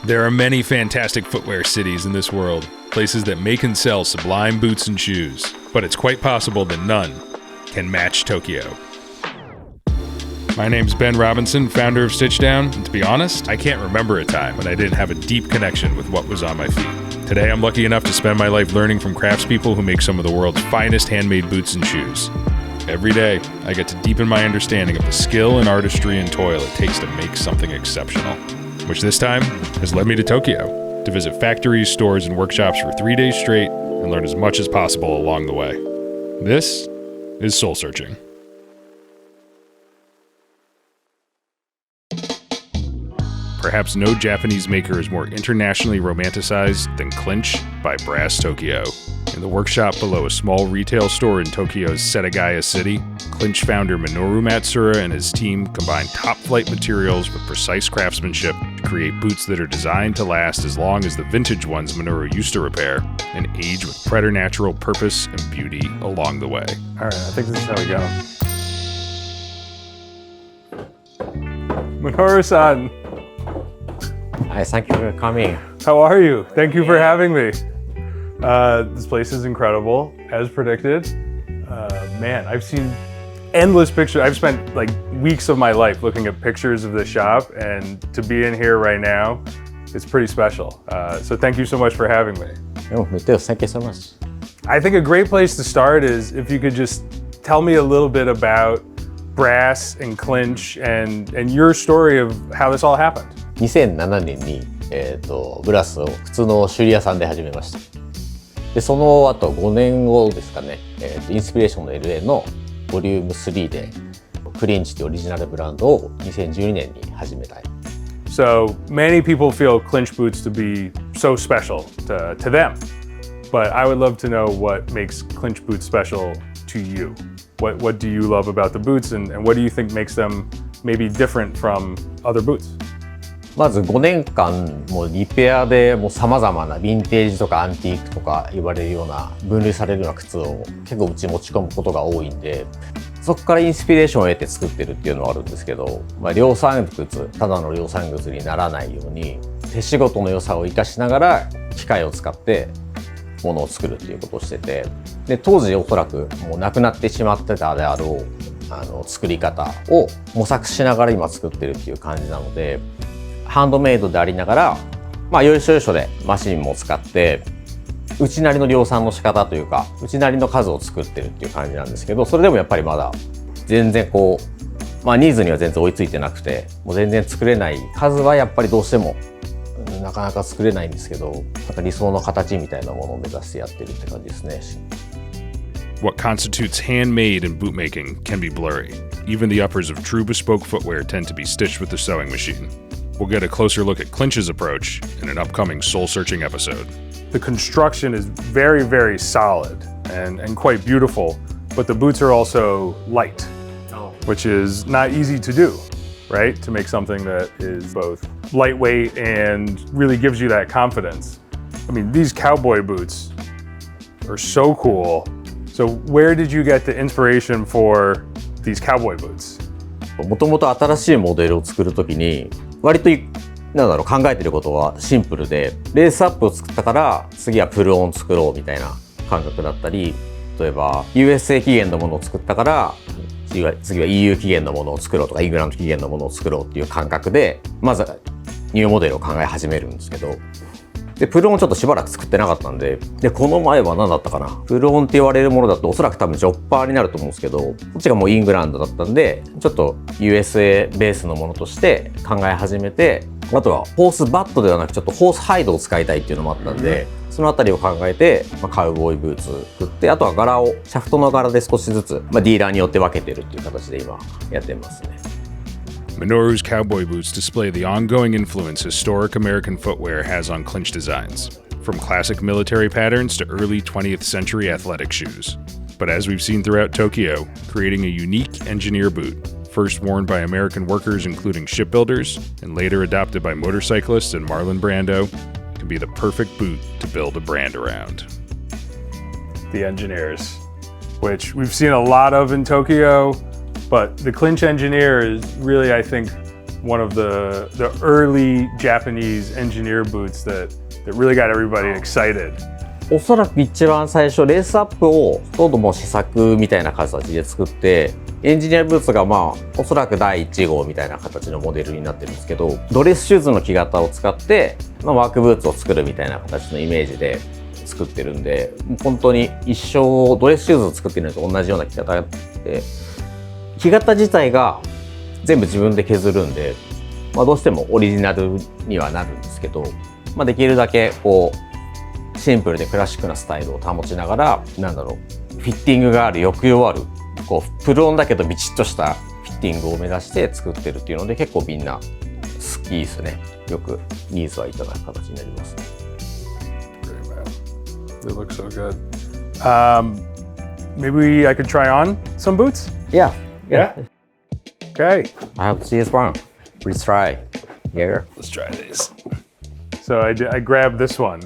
There are many fantastic footwear cities in this world, places that make and sell sublime boots and shoes, but it's quite possible that none can match Tokyo. My name's Ben Robinson, founder of Stitchdown, and to be honest, I can't remember a time when I didn't have a deep connection with what was on my feet. Today I'm lucky enough to spend my life learning from craftspeople who make some of the world's finest handmade boots and shoes. Every day, I get to deepen my understanding of the skill and artistry and toil it takes to make something exceptional, which this time has led me to Tokyo to visit factories, stores, and workshops for 3 days straight and learn as much as possible along the way. This is Soul Searching. Perhaps no Japanese maker is more internationally romanticized than Clinch by Brass Tokyo. In the workshop below a small retail store in Tokyo's Setagaya city, Clinch founder Minoru Matsura and his team combine top-flight materials with precise craftsmanship to create boots that are designed to last as long as the vintage ones Minoru used to repair and age with preternatural purpose and beauty along the way. All right, I think this is how we go. Minoru-san. Hi, thank you for coming. How are you? Thank you for having me. This place is incredible, as predicted. Man, I've seen endless pictures. I've spent like weeks of my life looking at pictures of the shop, and to be in here right now, it's pretty special. So thank you so much for having me. Oh, me too. Thank you so much. I think a great place to start is if you could just tell me a little bit about Brass and Clinch and your story of how this all happened. 2007年に、ブラスを靴の修理屋さんで始めました。で、その後5年後ですかね、インスピレーションの LA のボリューム3でクリンチというオリジナルブランドを2012年に始めたい。So many people feel Clinch boots to be so special to them, but I would love to know what makes Clinch boots special to you. What do you love about the boots, and what do you think makes them maybe different from other boots? まず5年間もうリペアでもう様々なヴィンテージとかアンティークとか言われるような分類されるような靴を結構うち持ち込むことが多いんで、そこからインスピレーションを得て作ってるっていうのはあるんですけど、量産靴、ただの量産靴にならないように手仕事の良さを生かしながら機械を使ってものを作るっていうことをしてて、で当時おそらくもうなくなってしまってたであろう作り方を模索しながら今作ってるっていう感じなので、ハンドメイドでありながら、要所要所でマシンも使ってうちなりの量産の仕方というかうちなりの数を作ってるっていう感じなんですけど、それでもやっぱりまだ全然こう、ニーズには全然追いついてなくて、もう全然作れない数はやっぱりどうしてもなかなか作れないんですけど、なんか理想の形みたいなものを目指してやってるって感じですね。What constitutes handmade and bootmaking can be blurry. Even the uppers of true bespoke footwear tend to be stitched with the sewing machine. We'll get a closer look at Clinch's approach in an upcoming soul-searching episode. The construction is very, very solid and quite beautiful, but the boots are also light, which is not easy to do, right? To make something that is both lightweight and really gives you that confidence. I mean, these cowboy boots are so cool. So where did you get the inspiration for these cowboy boots? もともと新しいモデルを作るときに割と考えてることはシンプルで、レースアップを作ったから次はプルオン作ろうみたいな感覚だったり、例えば USA 起源のものを作ったから次は EU 起源のものを作ろうとかイングランド起源のものを作ろうっていう感覚でまずニューモデルを考え始めるんですけど、でプルオンちょっとしばらく作ってなかったんで、この前は何だったかな、プルオンって言われるものだとおそらく多分ジョッパーになると思うんですけど、こっちがもうイングランドだったんでちょっと USA ベースのものとして考え始めて、あとはホースバットではなくちょっとホースハイドを使いたいっていうのもあったんで、そのあたりを考えて、カウボーイブーツ作って、あとは柄をシャフトの柄で少しずつ、ディーラーによって分けてるっていう形で今やってますね。Minoru's cowboy boots display the ongoing influence historic American footwear has on Clinch designs, from classic military patterns to early 20th century athletic shoes. But as we've seen throughout Tokyo, creating a unique engineer boot, first worn by American workers including shipbuilders, and later adopted by motorcyclists and Marlon Brando, can be the perfect boot to build a brand around. The engineers, which we've seen a lot of in Tokyo, but the Clinch engineer is really, I think, one of the early Japanese engineer boots that really got everybody excited. おそらく一番最初レースアップをほとんどもう試作みたいな形で作って、エンジニアブーツがおそらく第1号みたいな形のモデルになってるんですけど、ドレスシューズの木型を使って、ワークブーツを作るみたいな形のイメージで作ってるんで、本当に一生ドレスシューズを作ってるのと同じような木型で、木型自体が全部自分で削るんで、どうしてもオリジナルにはなるんですけど、できるだけこうシンプルでクラシックなスタイルを保ちながら、フィッティングがある、抑揚ある、こうプルオンだけどビチッとしたフィッティングを目指して作ってるっていうので、結構みんな好きですね。よくニーズはいただく形になりますね。Great, man. They look so good. Maybe I could try on some boots? Yeah. Okay. I have to see this one. Please try. Yeah. Let's try these. So I grabbed this one.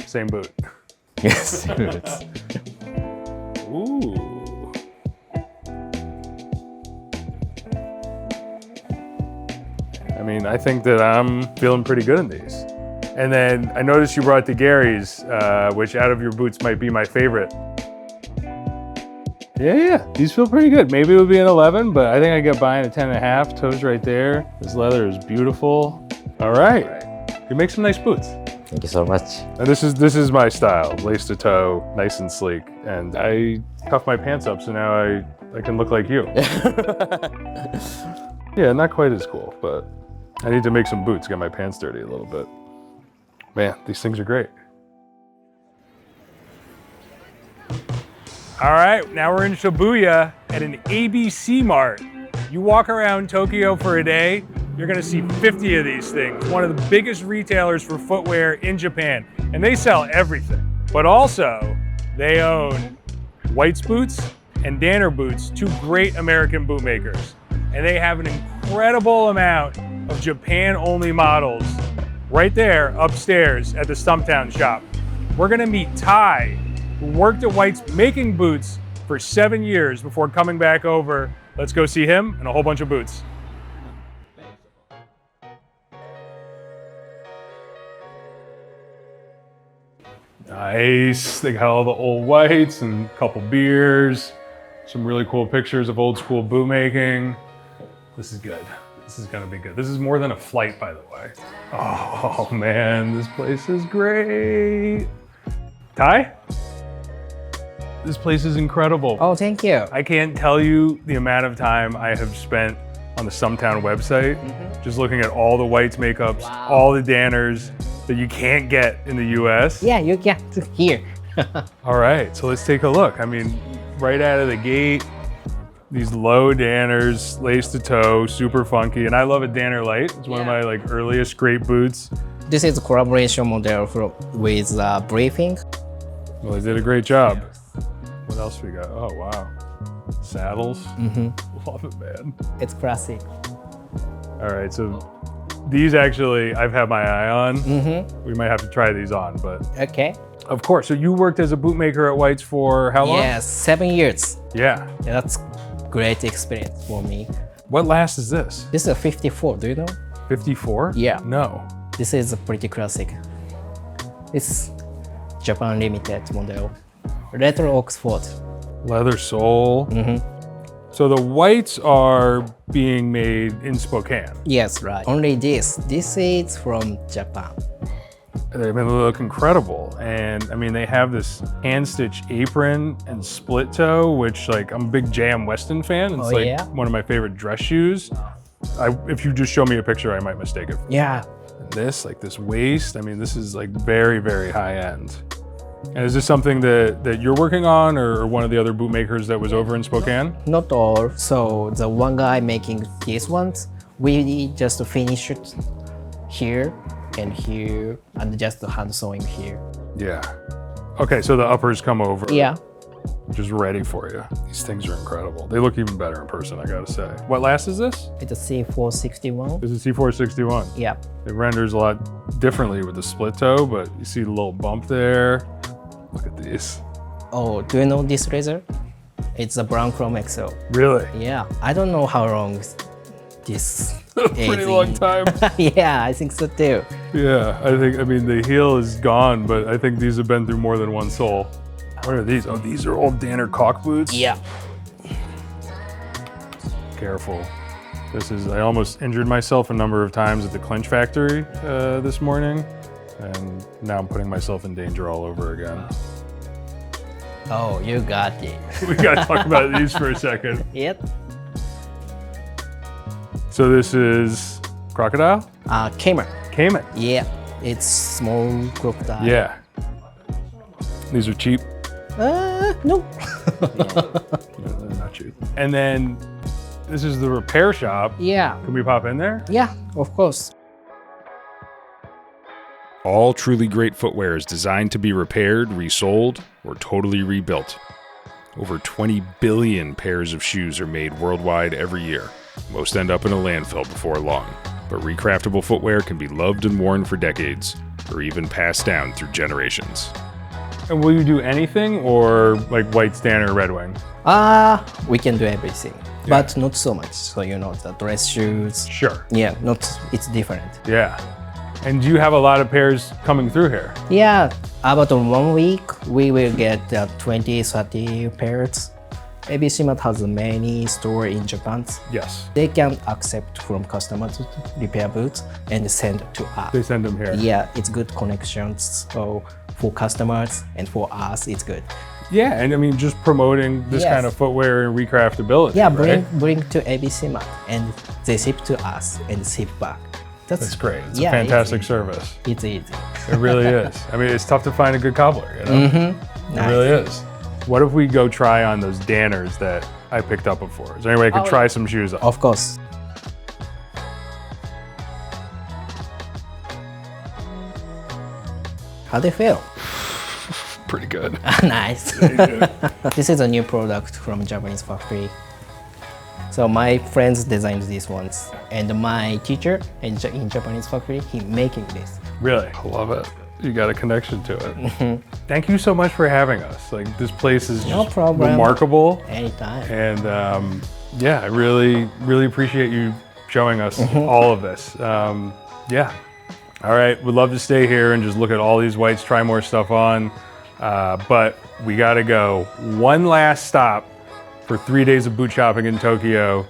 Same boot. Yes. Ooh. I mean, I think that I'm feeling pretty good in these. And then I noticed you brought the Gary's, which out of your boots might be my favorite. Yeah, these feel pretty good. Maybe it would be an 11, but I think I get by in a 10.5. Toes right there. This leather is beautiful. All right, you make some nice boots. Thank you so much. And this is my style, lace to toe, nice and sleek. And I cuff my pants up, so now I can look like you. Yeah, not quite as cool, but I need to make some boots, get my pants dirty a little bit. Man, these things are great. All right, now we're in Shibuya at an ABC Mart. You walk around Tokyo for a day, you're gonna see 50 of these things. One of the biggest retailers for footwear in Japan, and they sell everything. But also, they own White's Boots and Danner Boots, two great American bootmakers. And they have an incredible amount of Japan-only models right there upstairs at the Stumptown shop. We're gonna meet Ty, who worked at White's making boots for 7 years before coming back over. Let's go see him and a whole bunch of boots. Nice. They got all the old Whites and a couple beers. Some really cool pictures of old school bootmaking. This is good. This is gonna be good. This is more than a flight, by the way. Oh man, this place is great. Ty? This place is incredible. Oh, thank you. I can't tell you the amount of time I have spent on the Stumptown website, just looking at all the Whites makeups, all the Danners that you can't get in the US. Yeah, you get here. All right, so let's take a look. I mean, right out of the gate, these low Danners, lace to toe, super funky. And I love a Danner Light. It's one of my earliest great boots. This is a collaboration model with Briefing. Well, they did a great job. What else we got? Oh, wow. Saddles. Love it, man. It's classic. All right, so these actually, I've had my eye on. We might have to try these on, but. Okay. Of course, so you worked as a bootmaker at White's for how long? Yes, 7 years. Yeah. That's great experience for me. What last is this? This is a 54, do you know? 54? Yeah. No. This is a pretty classic. It's Japan limited model. Retro Oxford. Leather sole. So the Whites are being made in Spokane. Yes, right. Only this. This is from Japan. They look incredible. And I mean, they have this hand-stitched apron and split toe, which I'm a big J.M. Weston fan. It's one of my favorite dress shoes. If you just show me a picture, I might mistake it. Yeah. And this waist, I mean, this is very, very high end. And is this something that you're working on or one of the other bootmakers that was over in Spokane? Not all. So the one guy making these ones, we just finish it here and just hand sewing here. Yeah. Okay, so the uppers come over. Yeah. Just ready for you. These things are incredible. They look even better in person, I gotta say. What last is this? It's a C461. This is C461. Yeah. It renders a lot differently with the split toe, but you see the little bump there. Look at these. Oh, do you know this razor? It's a brown chrome XL. Really? Yeah. I don't know how long this a pretty long time. Yeah, I think so too. Yeah, I mean, the heel is gone, but I think these have been through more than one sole. What are these? Oh, these are old Danner caulk boots? Yeah. Careful. I almost injured myself a number of times at the Clinch factory this morning, and now I'm putting myself in danger all over again. Oh, you got it. We gotta talk about these for a second. Yep. So this is crocodile? Cayman. Cayman. Yeah, it's small crocodile. Yeah. These are cheap. No. No, they're not cheap. And then this is the repair shop. Yeah. Can we pop in there? Yeah, of course. All truly great footwear is designed to be repaired, resold, or totally rebuilt. Over 20 billion pairs of shoes are made worldwide every year. Most end up in a landfill before long. But recraftable footwear can be loved and worn for decades, or even passed down through generations. And will you do anything, or like white Stanner, Red Wing? We can do everything, but not so much. So the dress shoes. Sure. Yeah, it's different. Yeah. And do you have a lot of pairs coming through here? Yeah, about 1 week we will get 20, 30 pairs. ABC Mart has many stores in Japan. Yes. They can accept from customers repair boots and send to us. They send them here. Yeah, it's good connections. So for customers and for us, it's good. Yeah, and I mean, just promoting this Yes. kind of footwear and recraftability. Yeah, right? bring to ABC Mart and they ship to us and ship back. That's great. It's a fantastic service. It's easy. It really is. I mean, it's tough to find a good cobbler, you know? Mm-hmm. It really is. What if we go try on those Danners that I picked up before? Is there any way I could try some shoes on? Of course. How do you feel? Pretty good. Nice. This is a new product from Japanese factory. So my friends designed these ones, and my teacher in Japanese factory, he making this. Really? I love it. You got a connection to it. Thank you so much for having us. Like, this place is No just problem. remarkable. Anytime. And yeah, I really, really appreciate you showing us all of this. Yeah. All right, we'd love to stay here and just look at all these whites, try more stuff on. But we gotta go. One last stop for 3 days of boot shopping in Tokyo.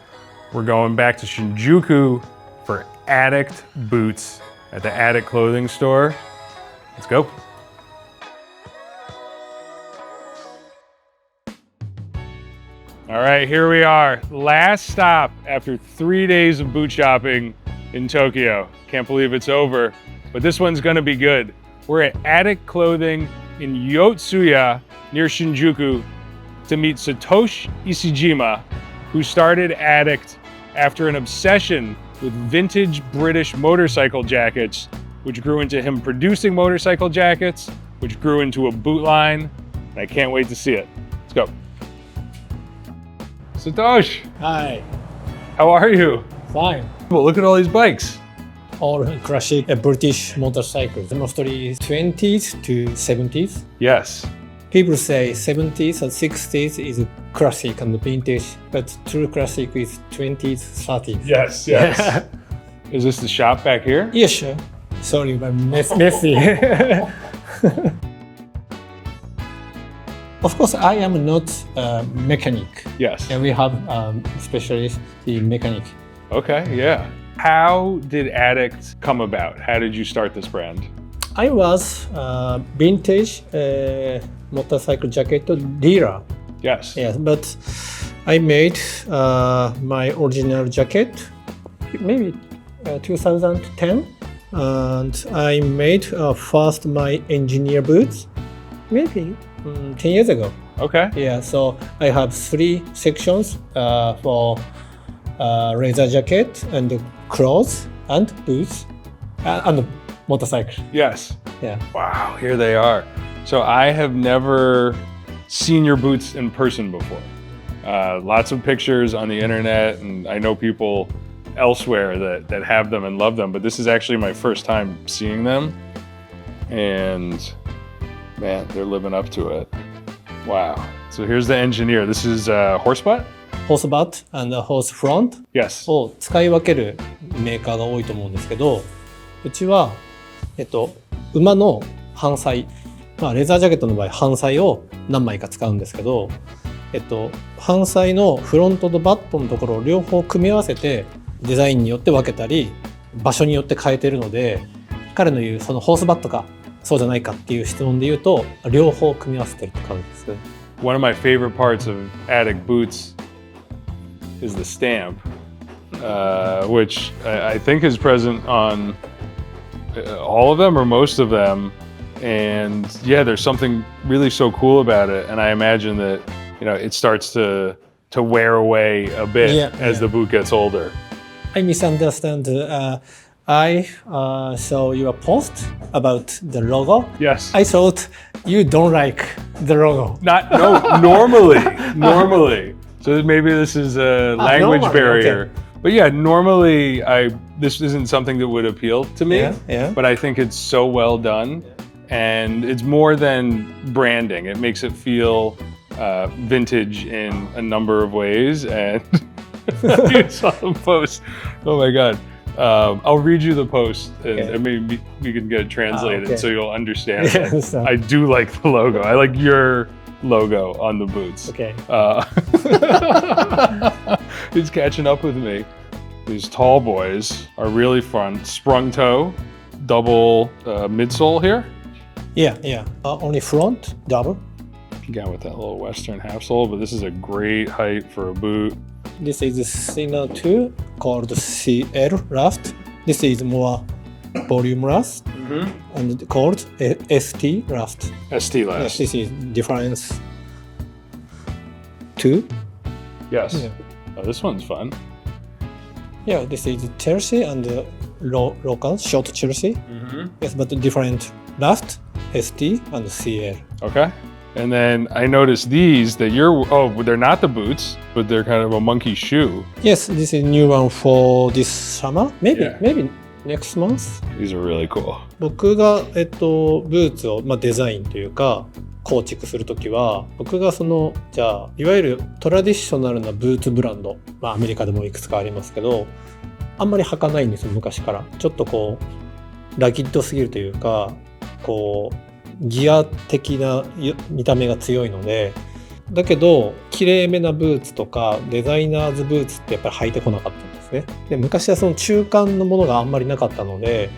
We're going back to Shinjuku for Addict boots at the Addict clothing store. Let's go. All right, here we are. Last stop after 3 days of boot shopping in Tokyo. Can't believe it's over, but this one's gonna be good. We're at Addict Clothing in Yotsuya near Shinjuku to meet Satoshi Ishijima, who started Addict after an obsession with vintage British motorcycle jackets, which grew into him producing motorcycle jackets, which grew into a boot line, and I can't wait to see it. Let's go. Satoshi, Hi, how are you? fine. Well, look at all these bikes. All classic British motorcycles, mostly 20s to 70s. Yes. People say 70s and 60s is classic and vintage, but true classic is 20s, 30s. Yes, yes. Is this the shop back here? Yeah, sure. Sorry, but messy. Of course, I am not a mechanic, Yes. and we have specialist in mechanic. Okay, yeah. How did Addict come about? How did you start this brand? I was vintage motorcycle jacket dealer. Yes. Yes, but I made my original jacket maybe 2010, and I made first my engineer boots maybe 10 years ago. Okay. Yeah, so I have 3 sections for leather jacket and clothes and boots and motorcycle. Yes. Yeah. Wow, here they are. So I have never seen your boots in person before. Lots of pictures on the internet, and I know people elsewhere that have them and love them, but this is actually my first time seeing them. And man, they're living up to it. Wow. So here's the engineer. This is horse butt? ホースバット and ホースフロント Yes. を使い分けるメーカーが多いと思うんですけど、うちは、馬の反対、レザージャケットの場合反対を何枚か使うんですけど、反対のフロントとバットのところを両方組み合わせてデザインによって分けたり場所によって変えてるので、彼の言うそのホースバットかそうじゃないかっていう質問で言うと両方組み合わせてるって感じですね。One of my favorite parts of Addict boots is the stamp, which I think is present on all of them or most of them. And yeah, there's something really so cool about it. And I imagine that, it starts to wear away a bit as the boot gets older. I misunderstand. I saw your post about the logo. Yes. I thought you don't like the logo. Normally. So maybe this is a language barrier. Okay. But yeah, normally this isn't something that would appeal to me. Yeah. But I think it's so well done, and it's more than branding. It makes it feel vintage in a number of ways. And you saw the post. Oh my God. I'll read you the post, and maybe we can get it translated so you'll understand it. I do like the logo. I like your logo on the boots. Okay. He's catching up with me. These tall boys are really fun. Sprung toe, double midsole here. Yeah. Only front, double. Again with that little Western half sole, but this is a great height for a boot. This is thinner too, called CL raft. This is more voluminous and called ST raft. ST last. Yes, this is difference too. Yes. Yeah. Oh, this one's fun. Yeah, this is Chelsea and local short Chelsea. Yes, but different raft, ST and CL. Okay. And then I noticed these that they're not the boots, but they're kind of a monkey shoe. Yes, this is new one for this summer. Maybe next month. These are really cool. 僕がブーツをデザインというか構築するときは、僕がじゃあいわゆるトラディショナルなブーツブランド、アメリカでもいくつかありますけど、あんまり履かないんですよ昔から。ちょっとラキッドすぎるというか、ギア的な見た目が強いので、だけど綺麗めなブーツとかデザイナーズブーツってやっぱり履いてこなかったんですね。で、昔はその中間のものがあんまりなかったので、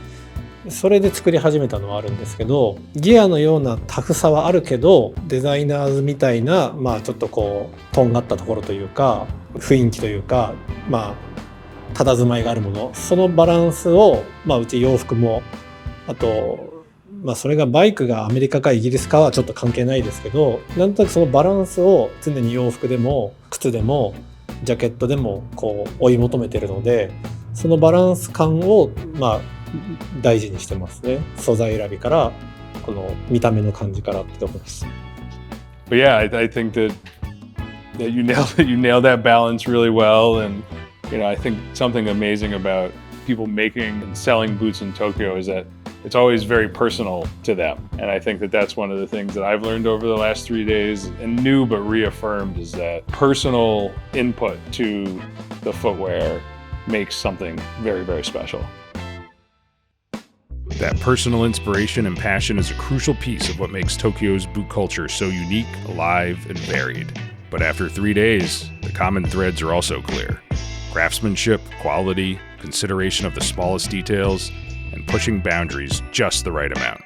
それで作り始めたのはあるんですけど、ギアのようなタフさはあるけど、デザイナーズみたいなちょっととんがったところというか雰囲気というか佇まいがあるもの、そのバランスをうち洋服もあとそれがバイクがアメリカかイギリスかはちょっと関係ないですけど、なんとなくそのバランスを常に洋服でも靴でもジャケットでも追い求めてるので、そのバランス感を大事にしてますね。素材選びからこの見た目の感じからってところです。But yeah, I think that you nailed that balance really well, and I think something amazing about people making and selling boots in Tokyo is that it's always very personal to them. And I think that that's one of the things that I've learned over the last 3 days, and new but reaffirmed, is that personal input to the footwear makes something very, very special. That personal inspiration and passion is a crucial piece of what makes Tokyo's boot culture so unique, alive, and varied. But after 3 days, the common threads are also clear. Craftsmanship, quality, consideration of the smallest details, and pushing boundaries just the right amount.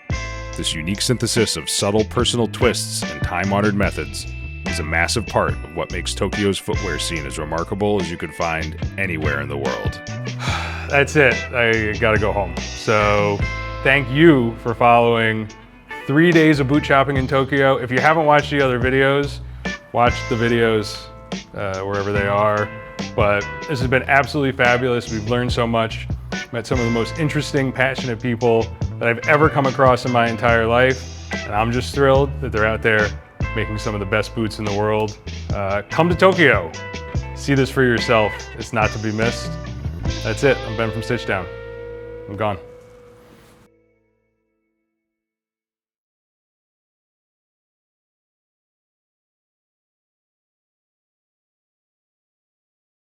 This unique synthesis of subtle personal twists and time-honored methods is a massive part of what makes Tokyo's footwear scene as remarkable as you could find anywhere in the world. That's it. I gotta go home. So thank you for following 3 days of boot shopping in Tokyo. If you haven't watched the other videos, watch the videos wherever they are. But this has been absolutely fabulous. We've learned so much. Met some of the most interesting, passionate people that I've ever come across in my entire life. And I'm just thrilled that they're out there making some of the best boots in the world. Come to Tokyo. See this for yourself. It's not to be missed. That's it. I'm Ben from Stitchdown. I'm gone.